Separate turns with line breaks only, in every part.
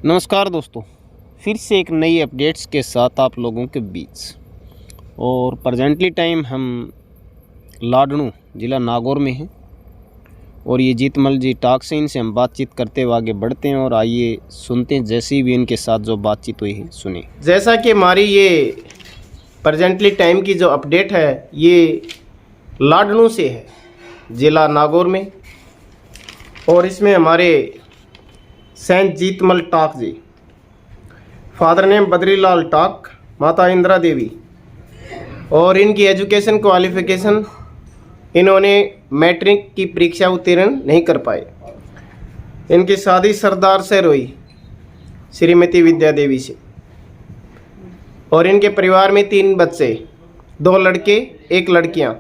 नमस्कार दोस्तों, फिर से एक नई अपडेट्स के साथ आप लोगों के बीच। और प्रेजेंटली टाइम हम लाडनू ज़िला नागौर में हैं और ये जीतमल जी टॉक से इनसे हम बातचीत करते हुए आगे बढ़ते हैं और आइए सुनते हैं जैसी भी इनके साथ जो बातचीत हुई है सुने। जैसा कि हमारी ये प्रेजेंटली टाइम की जो अपडेट है ये लाडनू से है, ज़िला नागौर में, और इसमें हमारे सेंट जीतमल टाक जी, फादर नेम बद्रीलाल टाक, माता इंदिरा देवी, और इनकी एजुकेशन क्वालिफिकेशन इन्होंने मैट्रिक की परीक्षा उत्तीर्ण नहीं कर पाए। इनकी शादी सरदार से हुई श्रीमती विद्या देवी से, और इनके परिवार में 3 बच्चे, 2 लड़के 1 लड़कियां।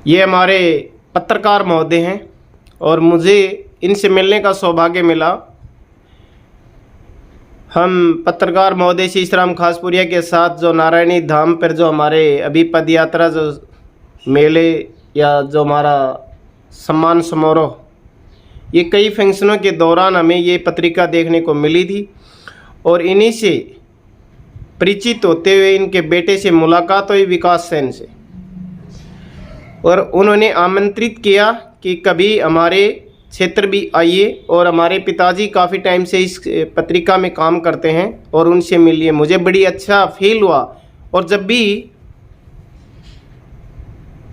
ये हमारे पत्रकार महोदय हैं और मुझे इनसे मिलने का सौभाग्य मिला। हम पत्रकार महोदय शीशराम खासपुरिया के साथ जो नारायणी धाम पर जो हमारे अभी पद यात्रा जो मेले या जो हमारा सम्मान समारोह, ये कई फंक्शनों के दौरान हमें ये पत्रिका देखने को मिली थी और इन्हीं से परिचित होते हुए इनके बेटे से मुलाकात हुई, विकास सेन से, और उन्होंने आमंत्रित किया कि कभी हमारे क्षेत्र भी आइए, और हमारे पिताजी काफ़ी टाइम से इस पत्रिका में काम करते हैं और उनसे मिलिए। मुझे बड़ी अच्छा फील हुआ और जब भी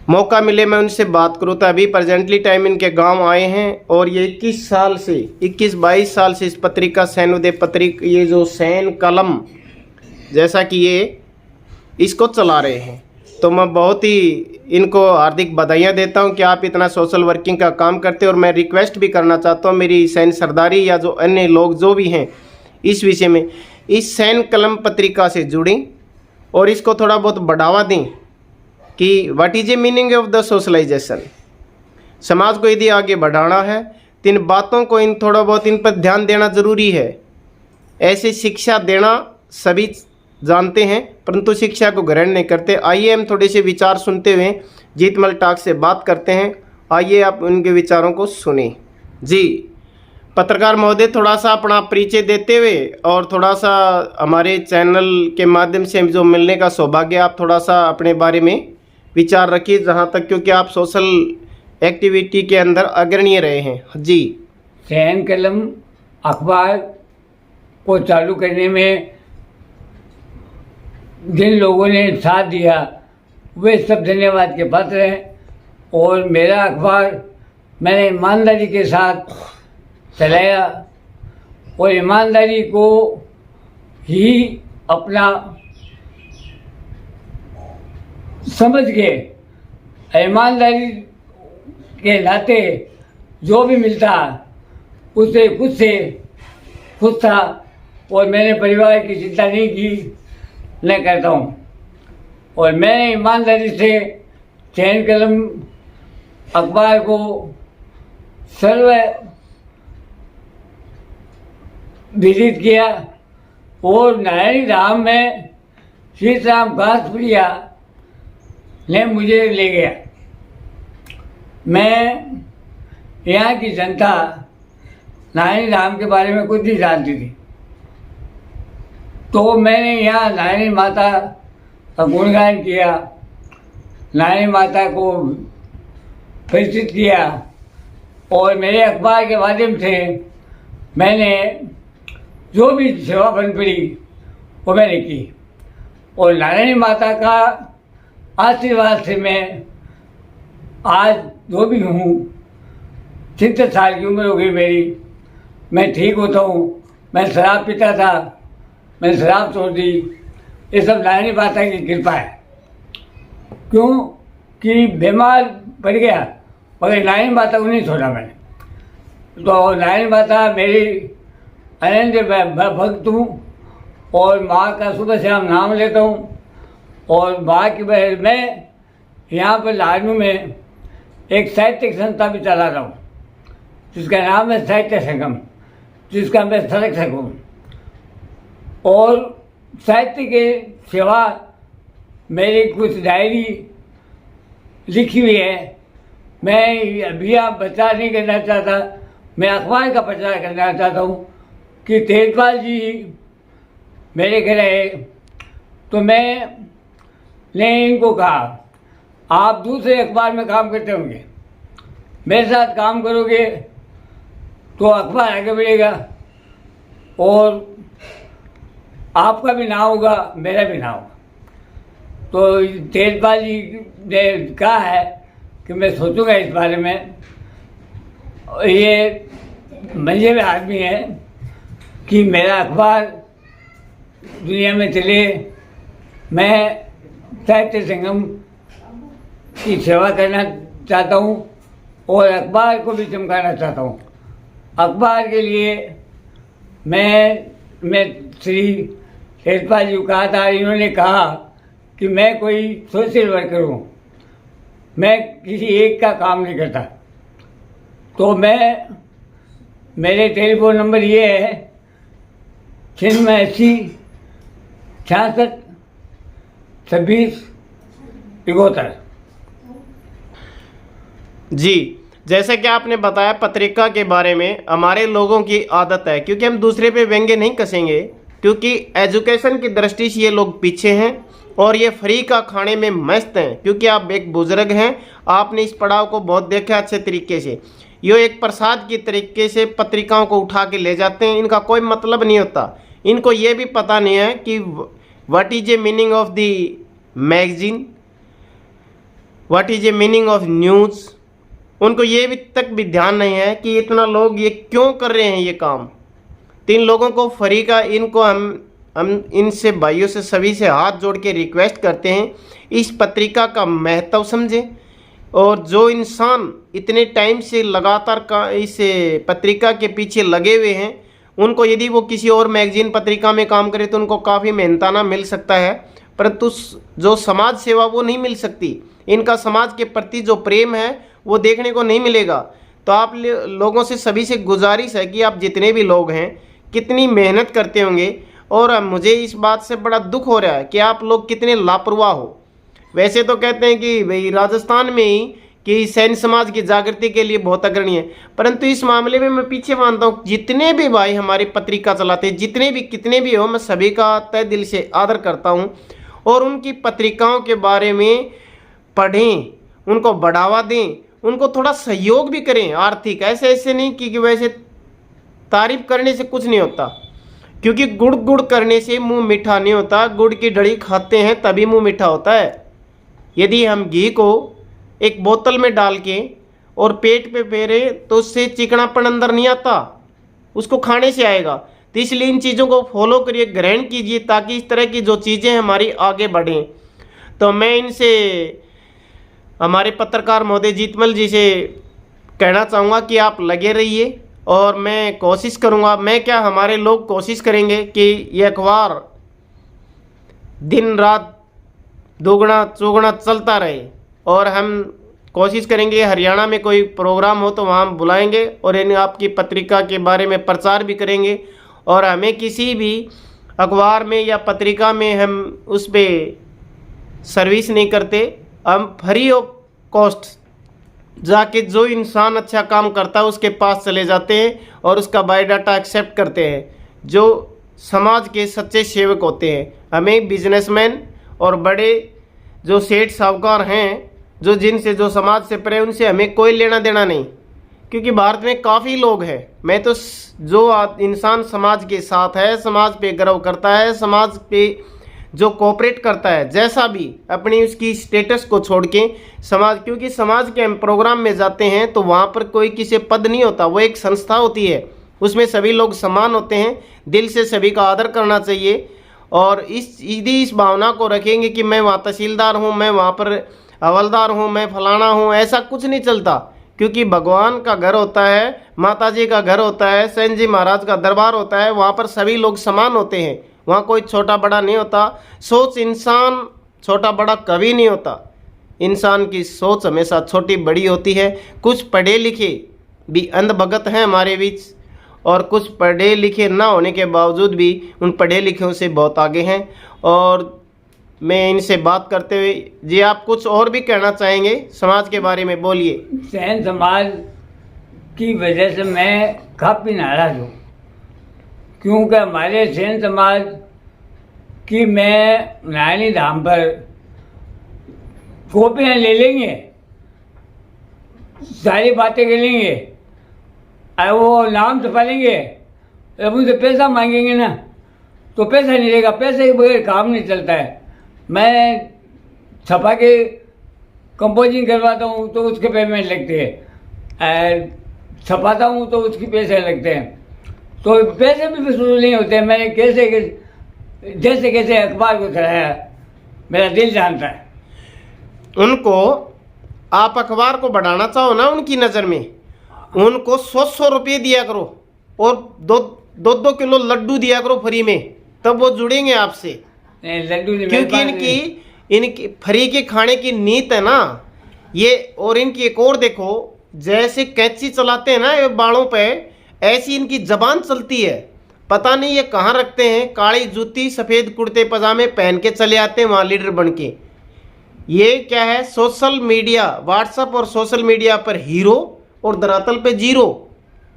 मौका मिले मैं उनसे बात करूँ। तो अभी प्रेजेंटली टाइम इनके गांव आए हैं और ये 21-22 साल से इस पत्रिका सैन उदय पत्रिका, ये जो सैन कलम जैसा कि ये इसको चला रहे हैं, तो मैं बहुत ही इनको हार्दिक बधाइयाँ देता हूं कि आप इतना सोशल वर्किंग का काम करते हैं। और मैं रिक्वेस्ट भी करना चाहता हूं मेरी सैन सरदारी या जो अन्य लोग जो भी हैं इस विषय में इस सैन कलम पत्रिका से जुड़ें और इसको थोड़ा बहुत बढ़ावा दें कि what is a meaning of the socialisation. समाज को यदि आगे बढ़ाना है तो इन बातों को थोड़ा बहुत इन पर ध्यान देना ज़रूरी है। ऐसे शिक्षा देना सभी जानते हैं परंतु शिक्षा को ग्रहण नहीं करते। आइए हम थोड़े से विचार सुनते हुए जीतमल टाक से बात करते हैं। आइए आप उनके विचारों को सुने। जी पत्रकार महोदय, थोड़ा सा अपना परिचय देते हुए और थोड़ा सा हमारे चैनल के माध्यम से जो मिलने का सौभाग्य, आप थोड़ा सा अपने बारे में विचार रखिए जहाँ तक, क्योंकि आप सोशल एक्टिविटी के अंदर अग्रणीय रहे हैं। जी,
सैन कलम अखबार को चालू करने में जिन लोगों ने साथ दिया वे सब धन्यवाद के पात्र हैं, और मेरा अखबार मैंने ईमानदारी के साथ चलाया और ईमानदारी को ही अपना समझ के ईमानदारी के नाते जो भी मिलता उससे खुश था और मैंने परिवार की चिंता नहीं की, मैं कहता हूँ। और मैंने ईमानदारी से सैन कलम अखबार को सर्व विदित किया और नारायणी धाम में शीशराम खासपुरिया ने मुझे ले गया। मैं यहाँ की जनता नारायणी धाम के बारे में कुछ नहीं जानती थी, तो मैंने यहाँ नारायणी माता का गुणगान किया, नारायणी माता को परिचित किया, और मेरे अखबार के माध्यम से मैंने जो भी सेवा बन पड़ी वो मैंने की, और नारायणी माता का आशीर्वाद से मैं आज जो भी हूँ, 70 साल की उम्र हो गई मेरी, मैं ठीक होता हूँ। मैं शराब पीता था, मैंने शराब छोड़ दी। ये सब नारायणी माता की कृपा है, क्यों कि बीमार पड़ गया मगर नारायणी माता को नहीं छोड़ा मैंने। तो नारायणी माता मेरी अनंत भक्त हूँ और माँ का सुबह शाम नाम लेता हूँ। और माँ की वजह मैं यहाँ पर लाडनू में एक साहित्यिक संस्था भी चला रहा हूँ जिसका नाम है साहित्य संगम, जिसका मैं संरक्षक हूँ। और साहित्य के सिवा मेरी कुछ डायरी लिखी हुई है। मैं अभी आप बता नहीं करना चाहता, मैं अखबार का प्रचार करना चाहता हूँ कि तेजपाल जी मेरे घर आए तो मैंने इनको कहा आप दूसरे अखबार में काम करते होंगे, मेरे साथ काम करोगे तो अखबार आगे बढ़ेगा और आपका भी नाम होगा, मेरा भी नाम होगा। तो तेजपाल जी ने कहा है कि मैं सोचूंगा इस बारे में। ये मजे में आदमी है कि मेरा अखबार दुनिया में चले। मैं साहित्य संगम की सेवा करना चाहता हूँ और अखबार को भी चमकाना चाहता हूँ। अखबार के लिए मैं श्री तेजपाल जी को कहा था, इन्होंने कहा कि मैं कोई सोशल वर्कर हूँ, मैं किसी एक का काम नहीं करता। तो मेरे टेलीफोन नंबर ये है 86 66 26 71।
जी, जैसा कि आपने बताया पत्रिका के बारे में, हमारे लोगों की आदत है क्योंकि हम दूसरे पे व्यंग्य नहीं कसेंगे, क्योंकि एजुकेशन की दृष्टि से ये लोग पीछे हैं और ये फ्री का खाने में मस्त हैं। क्योंकि आप एक बुजुर्ग हैं, आपने इस पड़ाव को बहुत देखा अच्छे तरीके से। ये एक प्रसाद की तरीके से पत्रिकाओं को उठा के ले जाते हैं, इनका कोई मतलब नहीं होता। इनको ये भी पता नहीं है कि what is a meaning of the magazine, what is a meaning of news. उनको ये भी तक भी ध्यान नहीं है कि इतना लोग ये क्यों कर रहे हैं ये काम। तो इन लोगों को फ्री का, इनको हम इनसे भाइयों से सभी से हाथ जोड़ के रिक्वेस्ट करते हैं इस पत्रिका का महत्व समझें। और जो इंसान इतने टाइम से लगातार इस पत्रिका के पीछे लगे हुए हैं, उनको यदि वो किसी और मैगजीन पत्रिका में काम करे तो उनको काफ़ी मेहनताना मिल सकता है, परंतु जो समाज सेवा वो नहीं मिल सकती। इनका समाज के प्रति जो प्रेम है वो देखने को नहीं मिलेगा। तो आप लोगों से सभी से गुजारिश है कि आप जितने भी लोग हैं कितनी मेहनत करते होंगे, और मुझे इस बात से बड़ा दुख हो रहा है कि आप लोग कितने लापरवाह हो। वैसे तो कहते हैं कि भाई राजस्थान में ही कि सैन्य समाज की जागृति के लिए बहुत अग्रणी है, परंतु इस मामले में मैं पीछे मानता हूँ। जितने भी भाई हमारी पत्रिका चलाते हैं, जितने भी कितने भी हो, मैं सभी का तहे दिल से आदर करता हूँ और उनकी पत्रिकाओं के बारे में पढ़ें, उनको बढ़ावा दें, उनको थोड़ा सहयोग भी करें आर्थिक। ऐसे नहीं कि वैसे तारीफ करने से कुछ नहीं होता, क्योंकि गुड़ गुड़ करने से मुंह मीठा नहीं होता। गुड़ की डली खाते हैं तभी मुंह मीठा होता है। यदि हम घी को एक बोतल में डाल के और पेट पे फेरे तो उससे चिकनापन अंदर नहीं आता, उसको खाने से आएगा। तो इसलिए इन चीज़ों को फॉलो करिए, ग्रहण कीजिए, ताकि इस तरह की जो चीज़ें हमारी आगे बढ़ें। तो मैं इनसे, हमारे पत्रकार महोदय जीतमल जी से कहना चाहूँगा कि आप लगे रहिए और मैं कोशिश करूँगा, मैं क्या हमारे लोग कोशिश करेंगे कि ये अखबार दिन रात दोगुना चौगुना चलता रहे। और हम कोशिश करेंगे हरियाणा में कोई प्रोग्राम हो तो वहाँ बुलाएंगे और इन आपकी पत्रिका के बारे में प्रचार भी करेंगे। और हमें किसी भी अखबार में या पत्रिका में हम उस पर सर्विस नहीं करते, हम फ्री ऑफ कॉस्ट जाके जो इंसान अच्छा काम करता है उसके पास चले जाते हैं और उसका बायोडाटा एक्सेप्ट करते हैं, जो समाज के सच्चे सेवक होते हैं। हमें बिजनेसमैन और बड़े जो सेठ साहूकार हैं, जो जिनसे जो समाज से परे, उनसे हमें कोई लेना देना नहीं, क्योंकि भारत में काफ़ी लोग हैं। मैं तो जो इंसान समाज के साथ है, समाज पे गर्व करता है, समाज पे जो कोऑपरेट करता है, जैसा भी अपनी उसकी स्टेटस को छोड़ के समाज, क्योंकि समाज के हम प्रोग्राम में जाते हैं तो वहाँ पर कोई किसी पद नहीं होता, वो एक संस्था होती है, उसमें सभी लोग समान होते हैं। दिल से सभी का आदर करना चाहिए। और इस भावना को रखेंगे कि मैं वहाँ तहसीलदार हूँ, मैं वहाँ पर हवलदार हूँ, मैं फलाना हूँ, ऐसा कुछ नहीं चलता। क्योंकि भगवान का घर होता है, माता जी का घर होता है, सेन जी महाराज का दरबार होता है, वहाँ पर सभी लोग समान होते हैं, वहाँ कोई छोटा बड़ा नहीं होता। सोच इंसान छोटा बड़ा कभी नहीं होता, इंसान की सोच हमेशा छोटी बड़ी होती है। कुछ पढ़े लिखे भी अंधभगत हैं हमारे बीच, और कुछ पढ़े लिखे ना होने के बावजूद भी उन पढ़े लिखों से बहुत आगे हैं। और मैं इनसे बात करते हुए, जी आप कुछ और भी कहना चाहेंगे समाज के बारे में, बोलिए।
सैन समाज की वजह से मैं काफ़ी नाराज़ हूँ, क्योंकि हमारे सेन समाज की मैं नारायणी धाम पर कॉपियाँ ले लेंगे, सारी बातें कर लेंगे और वो नाम छपा लेंगे, अब उनसे पैसा मांगेंगे ना तो पैसा नहीं देगा, पैसे के बगैर काम नहीं चलता है। मैं छपा के कंपोजिंग करवाता हूँ तो उसके पेमेंट लगते हैं, छपाता हूँ तो उसके पैसे लगते हैं, तो पैसे भी वसूल नहीं होते। मैंने जैसे कैसे अखबार को चलाया, मेरा दिल जानता है।
उनको आप अखबार को बढ़ाना चाहो ना, उनकी नज़र में उनको 100 रुपये दिया करो और 2 किलो लड्डू दिया करो फ्री में, तब वो जुड़ेंगे आपसे।
लड्डू नहीं,
क्योंकि इनकी फ्री के खाने की नीत है ना ये। और इनकी एक और देखो, जैसे कैंची चलाते हैं ना ये बालों पे, ऐसी इनकी जबान चलती है। पता नहीं ये कहाँ रखते हैं, काली जूती सफ़ेद कुर्ते पजामे पहन के चले आते हैं वहाँ लीडर बन के। ये क्या है, सोशल मीडिया, व्हाट्सएप और सोशल मीडिया पर हीरो और धरातल पे जीरो।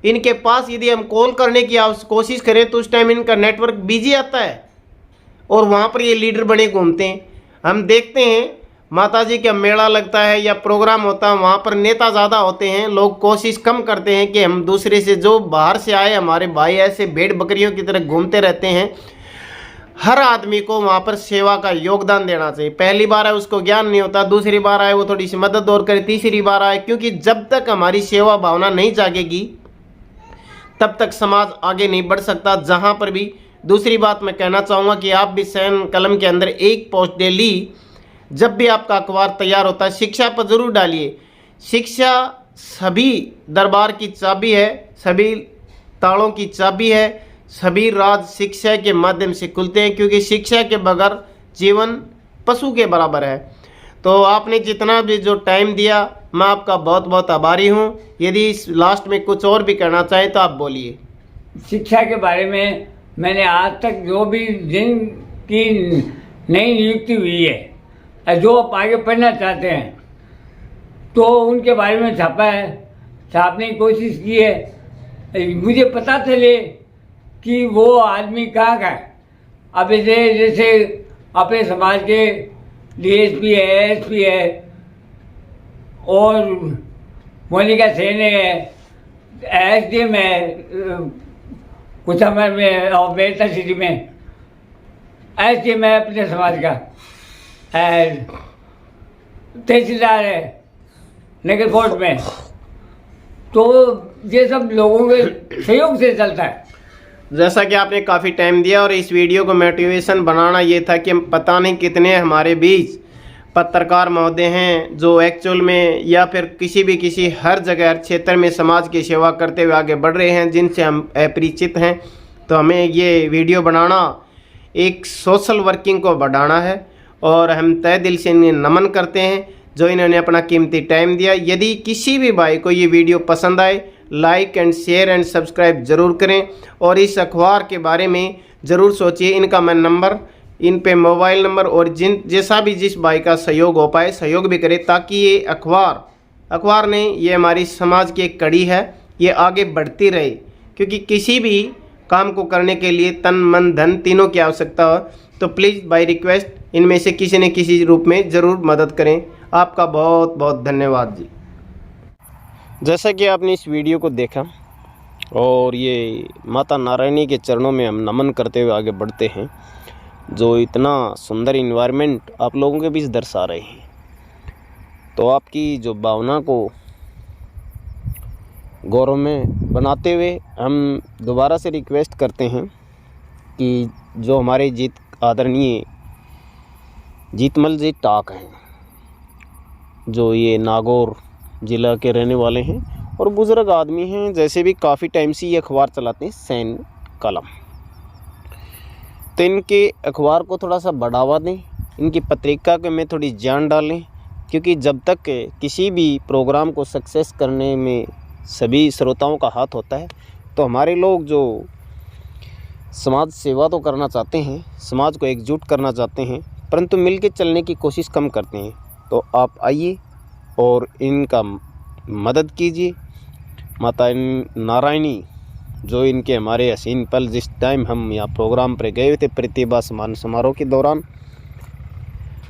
इनके पास यदि हम कॉल करने की कोशिश करें तो उस टाइम इनका नेटवर्क बिजी आता है और वहाँ पर ये लीडर बने घूमते हैं। हम देखते हैं माताजी का मेला लगता है या प्रोग्राम होता है, वहाँ पर नेता ज़्यादा होते हैं, लोग कोशिश कम करते हैं कि हम दूसरे से, जो बाहर से आए हमारे भाई ऐसे भेड़ बकरियों की तरह घूमते रहते हैं। हर आदमी को वहाँ पर सेवा का योगदान देना चाहिए। पहली बार आए उसको ज्ञान नहीं होता, दूसरी बार आए वो थोड़ी सी मदद और करे, तीसरी बार आए, क्योंकि जब तक हमारी सेवा भावना नहीं जागेगी तब तक समाज आगे नहीं बढ़ सकता जहाँ पर भी। दूसरी बात मैं कहना चाहूँगा कि आप भी सैन कलम के अंदर एक पोस्ट डेली, जब भी आपका अखबार तैयार होता है, शिक्षा पर ज़रूर डालिए। शिक्षा सभी दरबार की चाबी है, सभी तालों की चाबी है, सभी राज शिक्षा के माध्यम से खुलते हैं, क्योंकि शिक्षा के बगैर जीवन पशु के बराबर है। तो आपने जितना भी जो टाइम दिया, मैं आपका बहुत बहुत आभारी हूँ। यदि इस लास्ट में कुछ और भी कहना चाहें तो आप बोलिए।
शिक्षा के बारे में मैंने आज तक जो भी जिनकी नई नियुक्ति हुई है, जो आप आगे पढ़ना चाहते हैं, तो उनके बारे में छापा है, छापने की कोशिश की है। मुझे पता चले कि वो आदमी कहाँ का है। अब जैसे अपने समाज के डीएसपी है, एसपी है और मोनिका सेन है, एसडीएम है कुछ समय में और बेहतर सिटी में, एसडीएम है अपने समाज का, तहसीलदार है नगर कोर्ट में। तो ये सब लोगों के सहयोग से चलता है।
जैसा कि आपने काफ़ी टाइम दिया और इस वीडियो को मोटिवेशन बनाना ये था कि पता नहीं कितने हमारे बीच पत्रकार महोदय हैं जो एक्चुअल में या फिर किसी हर जगह हर क्षेत्र में समाज की सेवा करते हुए आगे बढ़ रहे हैं, जिनसे हम अपरिचित हैं। तो हमें ये वीडियो बनाना एक सोशल वर्किंग को बढ़ाना है और हम तहे दिल से इन्हें नमन करते हैं जो इन्होंने अपना कीमती टाइम दिया। यदि किसी भी भाई को ये वीडियो पसंद आए, like and share and subscribe ज़रूर करें और इस अखबार के बारे में ज़रूर सोचिए। इनका मैं नंबर, इन पे मोबाइल नंबर और जैसा भी जिस भाई का सहयोग हो पाए सहयोग भी करें, ताकि ये अखबार नहीं, ये हमारी समाज की एक कड़ी है, ये आगे बढ़ती रहे। क्योंकि किसी भी काम को करने के लिए तन मन धन तीनों की आवश्यकता हो। तो प्लीज़ बाय रिक्वेस्ट इनमें से किसी न किसी रूप में ज़रूर मदद करें। आपका बहुत बहुत धन्यवाद जी। जैसा कि आपने इस वीडियो को देखा और ये माता नारायणी के चरणों में हम नमन करते हुए आगे बढ़ते हैं, जो इतना सुंदर इन्वायरमेंट आप लोगों के बीच दर्शा रहे हैं। तो आपकी जो भावना को गौरव में बनाते हुए हम दोबारा से रिक्वेस्ट करते हैं कि जो हमारे आदरणीय जीतमल जी टाक हैं, जो ये नागौर ज़िला के रहने वाले हैं और बुज़ुर्ग आदमी हैं, जैसे भी काफ़ी टाइम से ये अखबार चलाते हैं सैन कलम। तो इनके अखबार को थोड़ा सा बढ़ावा दें, इनकी पत्रिका के में थोड़ी जान डालें, क्योंकि जब तक किसी भी प्रोग्राम को सक्सेस करने में सभी श्रोताओं का हाथ होता है, तो हमारे लोग जो समाज सेवा तो करना चाहते हैं, समाज को एकजुट करना चाहते हैं, परंतु मिलके चलने की कोशिश कम करते हैं। तो आप आइए और इनका मदद कीजिए माता नारायणी जो इनके हमारे हसीन पल जिस टाइम हम यहाँ प्रोग्राम पर गए थे प्रतिभा सम्मान समारोह के दौरान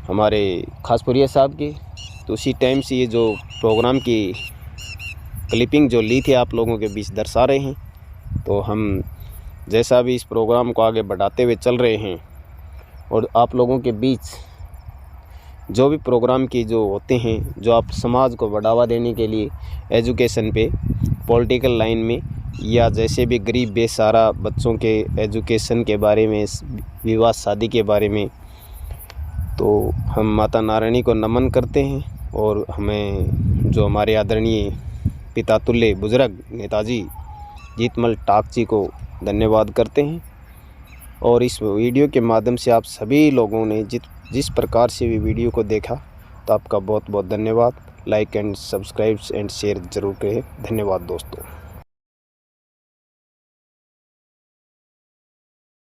हमारे खासपुरिया साहब के, तो उसी टाइम से ये जो प्रोग्राम की क्लिपिंग जो ली थी आप लोगों के बीच दर्शा रहे हैं। तो हम जैसा भी इस प्रोग्राम को आगे बढ़ाते हुए चल रहे हैं और आप लोगों के बीच जो भी प्रोग्राम की जो होते हैं, जो आप समाज को बढ़ावा देने के लिए एजुकेशन पे, पॉलिटिकल लाइन में, या जैसे भी गरीब बेसहारा बच्चों के एजुकेशन के बारे में, विवाह शादी के बारे में, तो हम माता नारायणी को नमन करते हैं और हमें जो हमारे आदरणीय पिता तुल्य बुजुर्ग नेताजी जीतमल टाक जी को धन्यवाद करते हैं। और इस वीडियो के माध्यम से आप सभी लोगों ने जिस प्रकार से भी वीडियो को देखा, तो आपका बहुत बहुत धन्यवाद। Like and subscribe and share ज़रूर करें। धन्यवाद दोस्तों।